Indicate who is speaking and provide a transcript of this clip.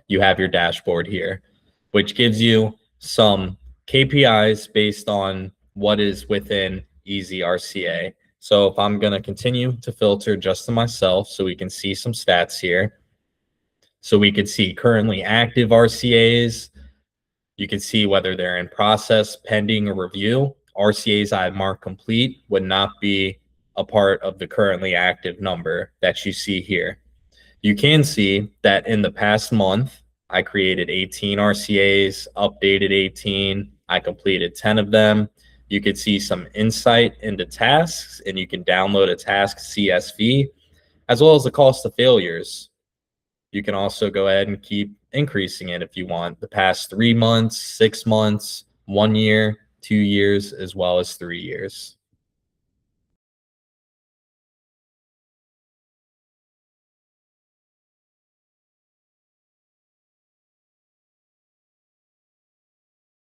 Speaker 1: you have your dashboard here, which gives you some KPIs based on what is within EasyRCA. So if I'm going to continue to filter just to myself so we can see some stats here. So we could see currently active RCAs. You can see whether they're in process, pending, or review. RCAs I mark complete would not be a part of the currently active number that you see here. You can see that in the past month, I created 18 RCAs, updated 18. I completed 10 of them. You could see some insight into tasks, and you can download a task CSV, as well as the cost of failures. You can also go ahead and keep increasing it if you want. The past 3 months, 6 months, 1 year, 2 years, as well as 3 years.